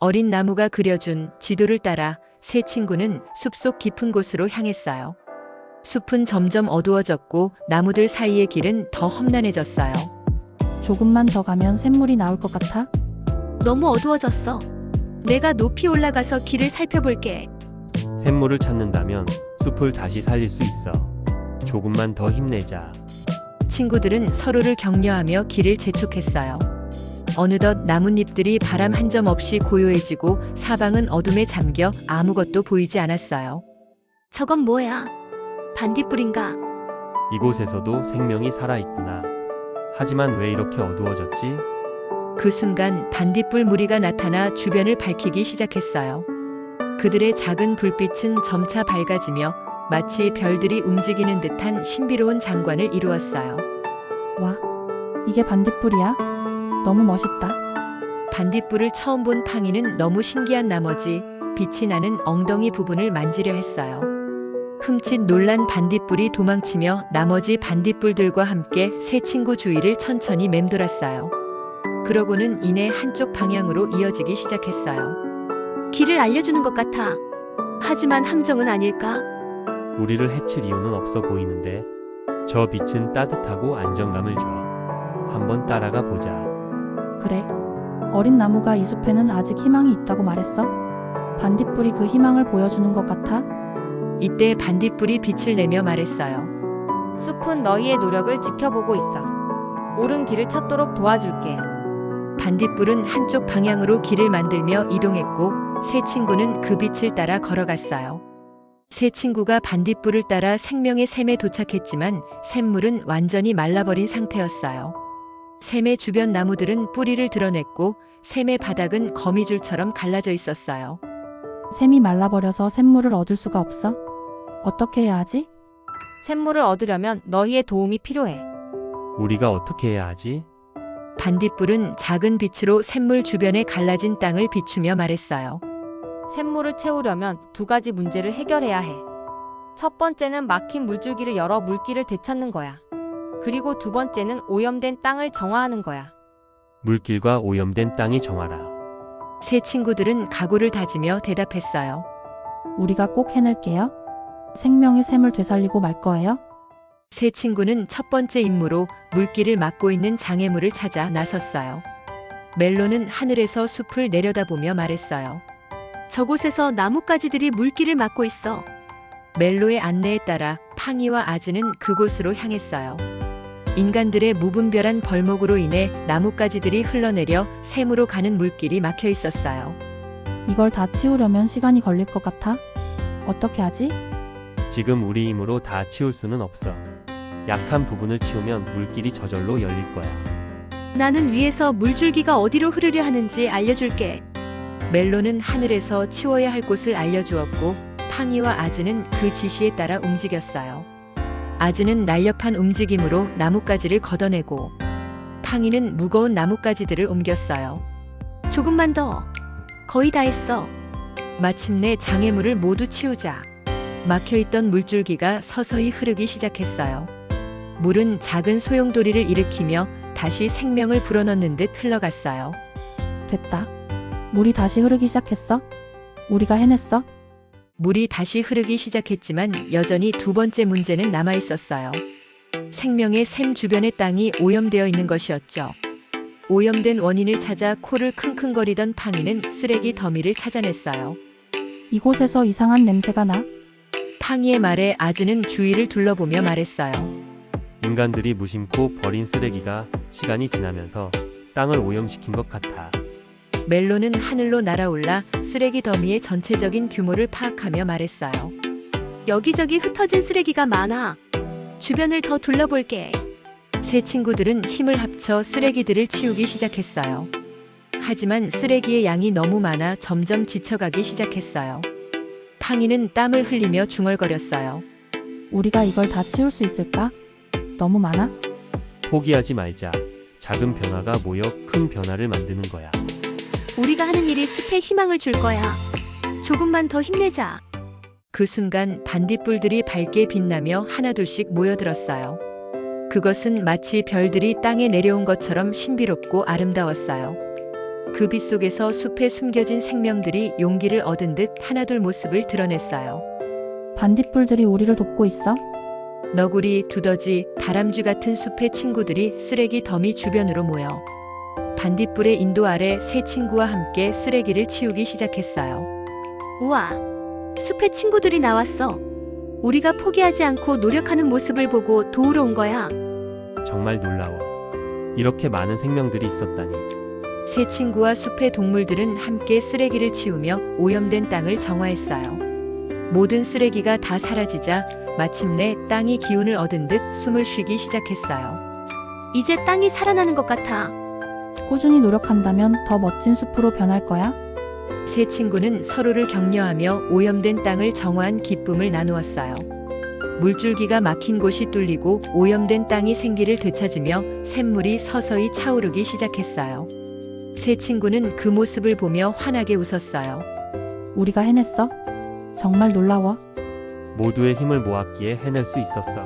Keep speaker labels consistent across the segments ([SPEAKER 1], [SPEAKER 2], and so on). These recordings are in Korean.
[SPEAKER 1] 어린 나무가 그려준 지도를 따라 세 친구는 숲속 깊은 곳으로 향했어요. 숲은 점점 어두워졌고 나무들 사이의 길은 더 험난해졌어요.
[SPEAKER 2] 조금만 더 가면 샘물이 나올 것 같아?
[SPEAKER 3] 너무 어두워졌어. 내가 높이 올라가서 길을 살펴볼게.
[SPEAKER 4] 샘물을 찾는다면 숲을 다시 살릴 수 있어. 조금만 더 힘내자.
[SPEAKER 1] 친구들은 서로를 격려하며 길을 재촉했어요. 어느덧 나뭇잎들이 바람 한 점 없이 고요해지고 사방은 어둠에 잠겨 아무것도 보이지 않았어요.
[SPEAKER 3] 저건 뭐야? 반딧불인가?
[SPEAKER 4] 이곳에서도 생명이 살아있구나. 하지만 왜 이렇게 어두워졌지?
[SPEAKER 1] 그 순간 반딧불 무리가 나타나 주변을 밝히기 시작했어요. 그들의 작은 불빛은 점차 밝아지며 마치 별들이 움직이는 듯한 신비로운 장관을 이루었어요.
[SPEAKER 2] 와, 이게 반딧불이야? 너무 멋있다.
[SPEAKER 1] 반딧불을 처음 본 팡이는 너무 신기한 나머지 빛이 나는 엉덩이 부분을 만지려 했어요. 흠칫 놀란 반딧불이 도망치며 나머지 반딧불들과 함께 새 친구 주위를 천천히 맴돌았어요. 그러고는 이내 한쪽 방향으로 이어지기 시작했어요.
[SPEAKER 3] 길을 알려주는 것 같아. 하지만 함정은 아닐까?
[SPEAKER 4] 우리를 해칠 이유는 없어 보이는데 저 빛은 따뜻하고 안정감을 줘. 한번 따라가 보자.
[SPEAKER 2] 그래. 어린 나무가 이 숲에는 아직 희망이 있다고 말했어? 반딧불이 그 희망을 보여주는 것 같아?
[SPEAKER 1] 이때 반딧불이 빛을 내며 말했어요.
[SPEAKER 5] 숲은 너희의 노력을 지켜보고 있어. 옳은 길을 찾도록 도와줄게.
[SPEAKER 1] 반딧불은 한쪽 방향으로 길을 만들며 이동했고 새 친구는 그 빛을 따라 걸어갔어요. 새 친구가 반딧불을 따라 생명의 샘에 도착했지만 샘물은 완전히 말라버린 상태였어요. 샘의 주변 나무들은 뿌리를 드러냈고 샘의 바닥은 거미줄처럼 갈라져 있었어요.
[SPEAKER 2] 샘이 말라버려서 샘물을 얻을 수가 없어? 어떻게 해야 하지?
[SPEAKER 5] 샘물을 얻으려면 너희의 도움이 필요해.
[SPEAKER 4] 우리가 어떻게 해야 하지?
[SPEAKER 1] 반딧불은 작은 빛으로 샘물 주변에 갈라진 땅을 비추며 말했어요.
[SPEAKER 5] 샘물을 채우려면 두 가지 문제를 해결해야 해. 첫 번째는 막힌 물줄기를 열어 물길을 되찾는 거야. 그리고 두 번째는 오염된 땅을 정화하는 거야.
[SPEAKER 4] 물길과 오염된 땅이 정하라.
[SPEAKER 1] 새 친구들은 각오를 다지며 대답했어요.
[SPEAKER 2] 우리가 꼭 해낼게요. 생명의 샘을 되살리고 말 거예요.
[SPEAKER 1] 새 친구는 첫 번째 임무로 물길을 막고 있는 장애물을 찾아 나섰어요. 멜로는 하늘에서 숲을 내려다보며 말했어요.
[SPEAKER 3] 저곳에서 나뭇가지들이 물길을 막고 있어.
[SPEAKER 1] 멜로의 안내에 따라 팡이와 아즈는 그곳으로 향했어요. 인간들의 무분별한 벌목으로 인해 나뭇가지들이 흘러내려 샘으로 가는 물길이 막혀 있었어요.
[SPEAKER 2] 이걸 다 치우려면 시간이 걸릴 것 같아? 어떻게 하지?
[SPEAKER 4] 지금 우리 힘으로 다 치울 수는 없어. 약한 부분을 치우면 물길이 저절로 열릴 거야.
[SPEAKER 3] 나는 위에서 물줄기가 어디로 흐르려 하는지 알려줄게.
[SPEAKER 1] 멜로는 하늘에서 치워야 할 곳을 알려주었고 팡이와 아즈는 그 지시에 따라 움직였어요. 아즈는 날렵한 움직임으로 나뭇가지를 걷어내고 팡이는 무거운 나뭇가지들을 옮겼어요.
[SPEAKER 3] 조금만 더. 거의 다 했어.
[SPEAKER 1] 마침내 장애물을 모두 치우자 막혀있던 물줄기가 서서히 흐르기 시작했어요. 물은 작은 소용돌이를 일으키며 다시 생명을 불어넣는 듯 흘러갔어요.
[SPEAKER 2] 됐다. 물이 다시 흐르기 시작했어? 우리가 해냈어?
[SPEAKER 1] 물이 다시 흐르기 시작했지만 여전히 두 번째 문제는 남아 있었어요. 생명의 샘 주변의 땅이 오염되어 있는 것이었죠. 오염된 원인을 찾아 코를 킁킁거리던 팡이는 쓰레기 더미를 찾아냈어요.
[SPEAKER 2] 이곳에서 이상한 냄새가 나?
[SPEAKER 1] 팡이의 말에 아즈는 주위를 둘러보며 말했어요.
[SPEAKER 4] 인간들이 무심코 버린 쓰레기가 시간이 지나면서 땅을 오염시킨 것 같아.
[SPEAKER 1] 멜로는 하늘로 날아올라 쓰레기 더미의 전체적인 규모를 파악하며 말했어요.
[SPEAKER 3] 여기저기 흩어진 쓰레기가 많아. 주변을 더 둘러볼게.
[SPEAKER 1] 새 친구들은 힘을 합쳐 쓰레기들을 치우기 시작했어요. 하지만 쓰레기의 양이 너무 많아 점점 지쳐가기 시작했어요. 팡이는 땀을 흘리며 중얼거렸어요.
[SPEAKER 2] 우리가 이걸 다 치울 수 있을까? 너무 많아?
[SPEAKER 4] 포기하지 말자. 작은 변화가 모여 큰 변화를 만드는 거야.
[SPEAKER 3] 우리가 하는 일이 숲에 희망을 줄 거야. 조금만 더 힘내자.
[SPEAKER 1] 그 순간 반딧불들이 밝게 빛나며 하나둘씩 모여들었어요. 그것은 마치 별들이 땅에 내려온 것처럼 신비롭고 아름다웠어요. 그 빛 속에서 숲에 숨겨진 생명들이 용기를 얻은 듯 하나둘 모습을 드러냈어요.
[SPEAKER 2] 반딧불들이 우리를 돕고 있어?
[SPEAKER 1] 너구리, 두더지, 다람쥐 같은 숲의 친구들이 쓰레기 더미 주변으로 모여 반딧불의 인도 아래 새 친구와 함께 쓰레기를 치우기 시작했어요.
[SPEAKER 3] 우와, 숲의 친구들이 나왔어. 우리가 포기하지 않고 노력하는 모습을 보고 도우러 온 거야.
[SPEAKER 4] 정말 놀라워. 이렇게 많은 생명들이 있었다니.
[SPEAKER 1] 새 친구와 숲의 동물들은 함께 쓰레기를 치우며 오염된 땅을 정화했어요. 모든 쓰레기가 다 사라지자 마침내 땅이 기운을 얻은 듯 숨을 쉬기 시작했어요.
[SPEAKER 3] 이제 땅이 살아나는 것 같아.
[SPEAKER 2] 꾸준히 노력한다면 더 멋진 숲으로 변할 거야?
[SPEAKER 1] 새 친구는 서로를 격려하며 오염된 땅을 정화한 기쁨을 나누었어요. 물줄기가 막힌 곳이 뚫리고 오염된 땅이 생기를 되찾으며 샘물이 서서히 차오르기 시작했어요. 새 친구는 그 모습을 보며 환하게 웃었어요.
[SPEAKER 2] 우리가 해냈어? 정말 놀라워.
[SPEAKER 4] 모두의 힘을 모았기에 해낼 수 있었어.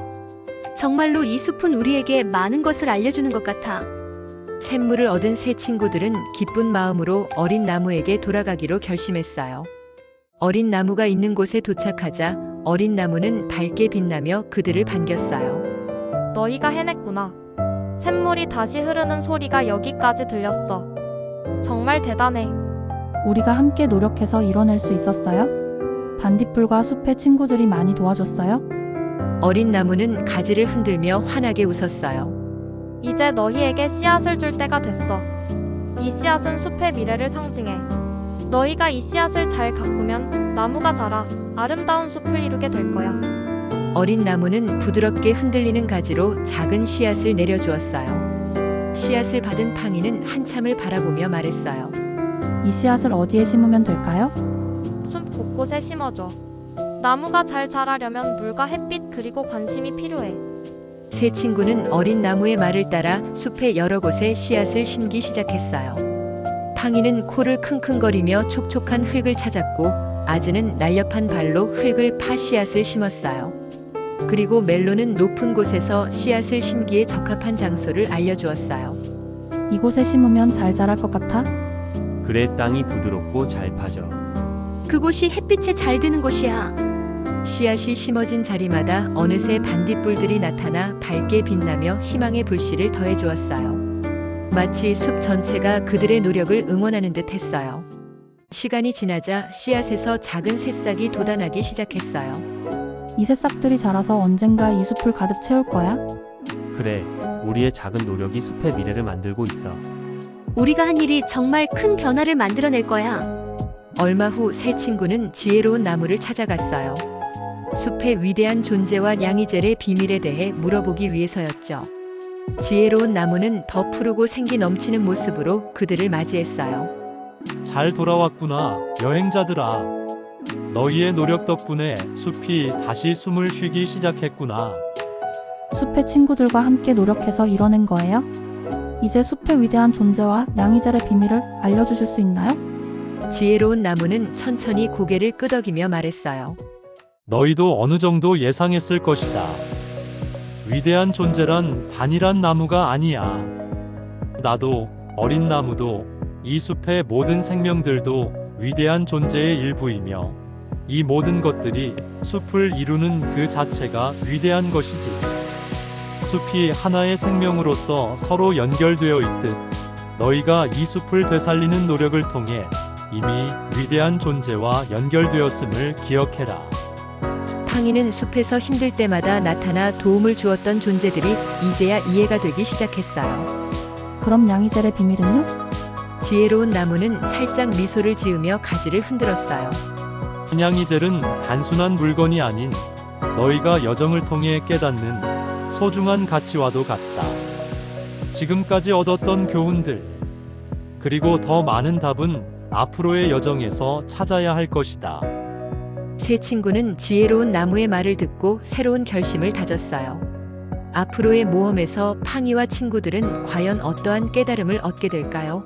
[SPEAKER 3] 정말로 이 숲은 우리에게 많은 것을 알려주는 것 같아.
[SPEAKER 1] 샘물을 얻은 새 친구들은 기쁜 마음으로 어린 나무에게 돌아가기로 결심했어요. 어린 나무가 있는 곳에 도착하자 어린 나무는 밝게 빛나며 그들을 반겼어요.
[SPEAKER 5] 너희가 해냈구나. 샘물이 다시 흐르는 소리가 여기까지 들렸어. 정말 대단해.
[SPEAKER 2] 우리가 함께 노력해서 이뤄낼 수 있었어요? 반딧불과 숲의 친구들이 많이 도와줬어요?
[SPEAKER 1] 어린 나무는 가지를 흔들며 환하게 웃었어요.
[SPEAKER 5] 이제 너희에게 씨앗을 줄 때가 됐어. 이 씨앗은 숲의 미래를 상징해. 너희가 이 씨앗을 잘 가꾸면 나무가 자라 아름다운 숲을 이루게 될 거야.
[SPEAKER 1] 어린 나무는 부드럽게 흔들리는 가지로 작은 씨앗을 내려주었어요. 씨앗을 받은 팡이는 한참을 바라보며 말했어요.
[SPEAKER 2] 이 씨앗을 어디에 심으면 될까요?
[SPEAKER 5] 숲 곳곳에 심어줘. 나무가 잘 자라려면 물과 햇빛 그리고 관심이 필요해.
[SPEAKER 1] 새 친구는 어린 나무의 말을 따라 숲의 여러 곳에 씨앗을 심기 시작했어요. 팡이는 코를 킁킁거리며 촉촉한 흙을 찾았고 아즈는 날렵한 발로 흙을 파 씨앗을 심었어요. 그리고 멜로는 높은 곳에서 씨앗을 심기에 적합한 장소를 알려주었어요.
[SPEAKER 2] 이곳에 심으면 잘 자랄 것 같아?
[SPEAKER 4] 그래 땅이 부드럽고 잘 파져.
[SPEAKER 3] 그곳이 햇빛에 잘 드는 곳이야.
[SPEAKER 1] 씨앗이 심어진 자리마다 어느새 반딧불들이 나타나 밝게 빛나며 희망의 불씨를 더해주었어요. 마치 숲 전체가 그들의 노력을 응원하는 듯 했어요. 시간이 지나자 씨앗에서 작은 새싹이 돋아나기 시작했어요.
[SPEAKER 2] 이 새싹들이 자라서 언젠가 이 숲을 가득 채울 거야?
[SPEAKER 4] 그래, 우리의 작은 노력이 숲의 미래를 만들고 있어.
[SPEAKER 3] 우리가 한 일이 정말 큰 변화를 만들어낼 거야.
[SPEAKER 1] 얼마 후 새 친구는 지혜로운 나무를 찾아갔어요. 숲의 위대한 존재와 양이젤의 비밀에 대해 물어보기 위해서였죠. 지혜로운 나무는 더 푸르고 생기 넘치는 모습으로 그들을 맞이했어요.
[SPEAKER 6] 잘 돌아왔구나, 여행자들아. 너희의 노력 덕분에 숲이 다시 숨을 쉬기 시작했구나.
[SPEAKER 2] 숲의 친구들과 함께 노력해서 이뤄낸 거예요? 이제 숲의 위대한 존재와 양이젤의 비밀을 알려주실 수 있나요?
[SPEAKER 1] 지혜로운 나무는 천천히 고개를 끄덕이며 말했어요.
[SPEAKER 6] 너희도 어느 정도 예상했을 것이다. 위대한 존재란 단일한 나무가 아니야. 나도, 어린 나무도, 이 숲의 모든 생명들도 위대한 존재의 일부이며 이 모든 것들이 숲을 이루는 그 자체가 위대한 것이지. 숲이 하나의 생명으로서 서로 연결되어 있듯 너희가 이 숲을 되살리는 노력을 통해 이미 위대한 존재와 연결되었음을 기억해라.
[SPEAKER 1] 팡이는 숲에서 힘들 때마다 나타나 도움을 주었던 존재들이 이제야 이해가 되기 시작했어요.
[SPEAKER 2] 그럼 양이젤의 비밀은요?
[SPEAKER 1] 지혜로운 나무는 살짝 미소를 지으며 가지를 흔들었어요.
[SPEAKER 6] 양이젤은 단순한 물건이 아닌 너희가 여정을 통해 깨닫는 소중한 가치와도 같다. 지금까지 얻었던 교훈들, 그리고 더 많은 답은 앞으로의 여정에서 찾아야 할 것이다.
[SPEAKER 1] 새 친구는 지혜로운 나무의 말을 듣고 새로운 결심을 다졌어요. 앞으로의 모험에서 팡이와 친구들은 과연 어떠한 깨달음을 얻게 될까요?